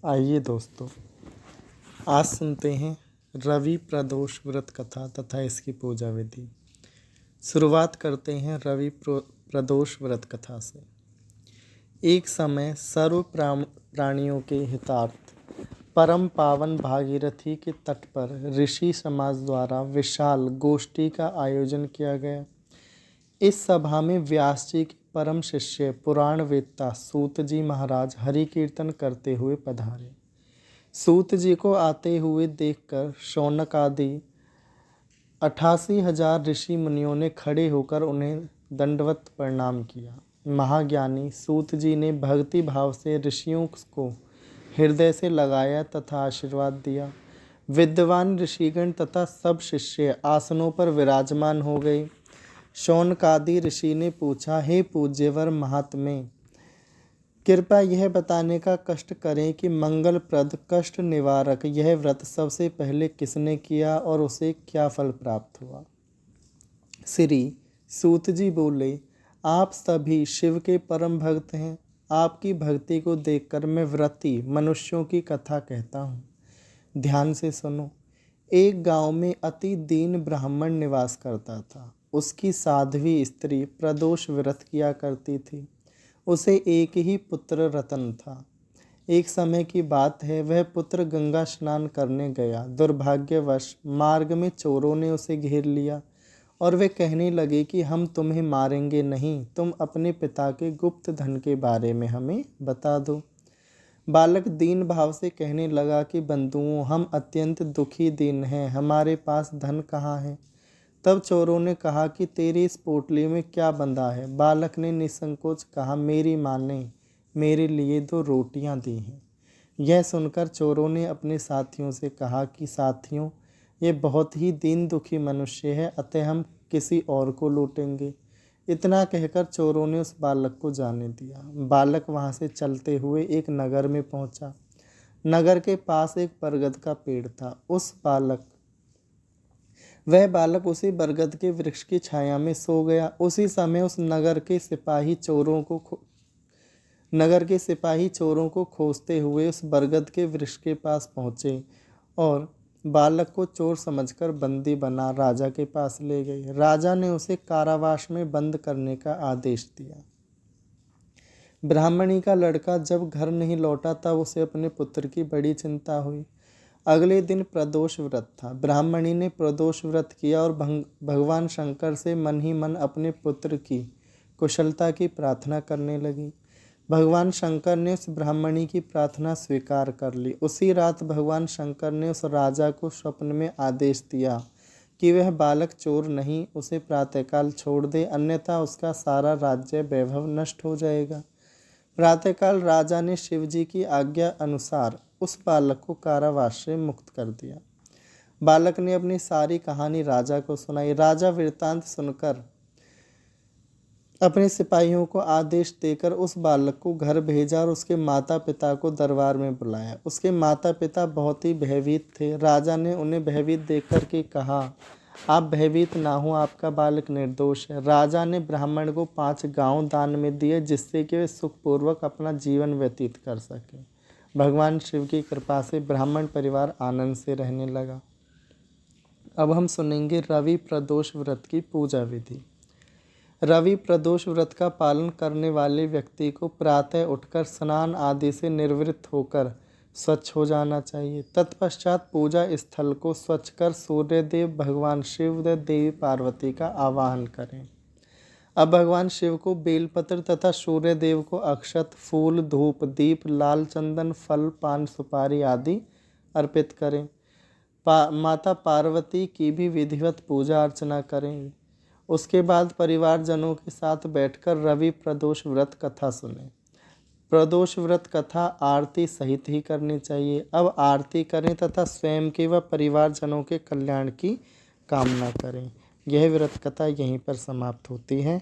आइए दोस्तों, आज सुनते हैं रवि प्रदोष व्रत कथा तथा इसकी पूजा विधि। शुरुआत करते हैं रवि प्रदोष व्रत कथा से। एक समय सर्व प्राणियों के हितार्थ परम पावन भागीरथी के तट पर ऋषि समाज द्वारा विशाल गोष्ठी का आयोजन किया गया। इस सभा में व्यास जी के परम शिष्य पुराण वेत्ता सूत जी महाराज हरि कीर्तन करते हुए पधारे। सूत जी को आते हुए देखकर शौनक आदि 88,000 ऋषि मुनियों ने खड़े होकर उन्हें दंडवत प्रणाम किया। महाज्ञानी सूत जी ने भक्ति भाव से ऋषियों को हृदय से लगाया तथा आशीर्वाद दिया। विद्वान ऋषिगण तथा सब शिष्य आसनों पर विराजमान हो गए। शौनकादि ऋषि ने पूछा, हे पूज्यवर महात्मे, कृपया यह बताने का कष्ट करें कि मंगलप्रद कष्ट निवारक यह व्रत सबसे पहले किसने किया और उसे क्या फल प्राप्त हुआ। श्री सूत जी बोले, आप सभी शिव के परम भक्त हैं। आपकी भक्ति को देखकर मैं व्रती मनुष्यों की कथा कहता हूँ। ध्यान से सुनो। एक गांव में अति दीन ब्राह्मण निवास करता था। उसकी साध्वी स्त्री प्रदोष व्रत किया करती थी। उसे एक ही पुत्र रतन था। एक समय की बात है, वह पुत्र गंगा स्नान करने गया। दुर्भाग्यवश मार्ग में चोरों ने उसे घेर लिया और वे कहने लगे कि हम तुम्हें मारेंगे नहीं, तुम अपने पिता के गुप्त धन के बारे में हमें बता दो। बालक दीन भाव से कहने लगा कि बंधुओं, हम अत्यंत दुखी दीन हैं, हमारे पास धन कहाँ है। तब चोरों ने कहा कि तेरी इस पोटली में क्या बंधा है। बालक ने निसंकोच कहा, मेरी माँ ने मेरे लिए 2 रोटियां दी हैं। यह सुनकर चोरों ने अपने साथियों से कहा कि साथियों, ये बहुत ही दीन दुखी मनुष्य है, अतः हम किसी और को लूटेंगे। इतना कहकर चोरों ने उस बालक को जाने दिया। बालक वहाँ से चलते हुए एक नगर में पहुँचा। नगर के पास एक बरगद का पेड़ था। वह बालक उसी बरगद के वृक्ष की छाया में सो गया। उसी समय उस नगर के सिपाही चोरों को खोजते हुए उस बरगद के वृक्ष के पास पहुँचे और बालक को चोर समझकर बंदी बना राजा के पास ले गए। राजा ने उसे कारावास में बंद करने का आदेश दिया। ब्राह्मणी का लड़का जब घर नहीं लौटा तब उसे अपने पुत्र की बड़ी चिंता हुई। अगले दिन प्रदोष व्रत था। ब्राह्मणी ने प्रदोष व्रत किया और भगवान शंकर से मन ही मन अपने पुत्र की कुशलता की प्रार्थना करने लगी। भगवान शंकर ने उस ब्राह्मणी की प्रार्थना स्वीकार कर ली। उसी रात भगवान शंकर ने उस राजा को स्वप्न में आदेश दिया कि वह बालक चोर नहीं, उसे प्रातःकाल छोड़ दे, अन्यथा उसका सारा राज्य वैभव नष्ट हो जाएगा। प्रातःकाल राजा ने शिवजी की आज्ञा अनुसार उस बालक को कारावास से मुक्त कर दिया। बालक ने अपनी सारी कहानी राजा को सुनाई। राजा वृत्तांत सुनकर अपने सिपाहियों को आदेश देकर उस बालक को घर भेजा और उसके माता पिता को दरबार में बुलाया। उसके माता पिता बहुत ही भयभीत थे। राजा ने उन्हें भयभीत देख कर के कहा, आप भयभीत ना हो, आपका बालक निर्दोष है। राजा ने ब्राह्मण को 5 गांव दान में दिए, जिससे कि वे सुखपूर्वक अपना जीवन व्यतीत कर सके। भगवान शिव की कृपा से ब्राह्मण परिवार आनंद से रहने लगा। अब हम सुनेंगे रवि प्रदोष व्रत की पूजा विधि। रवि प्रदोष व्रत का पालन करने वाले व्यक्ति को प्रातः उठकर स्नान आदि से निवृत्त होकर स्वच्छ हो जाना चाहिए। तत्पश्चात पूजा स्थल को स्वच्छ कर सूर्यदेव, भगवान शिव व देवी पार्वती का आवाहन करें। अब भगवान शिव को बेलपत्र तथा सूर्यदेव को अक्षत, फूल, धूप, दीप, लाल चंदन, फल, पान, सुपारी आदि अर्पित करें। माता पार्वती की भी विधिवत पूजा अर्चना करें। उसके बाद परिवारजनों के साथ बैठकर रवि प्रदोष व्रत कथा सुनें। प्रदोष व्रत कथा आरती सहित ही करनी चाहिए। अब आरती करें तथा स्वयं के व परिवारजनों के कल्याण की कामना करें। यह व्रत कथा यहीं पर समाप्त होती है।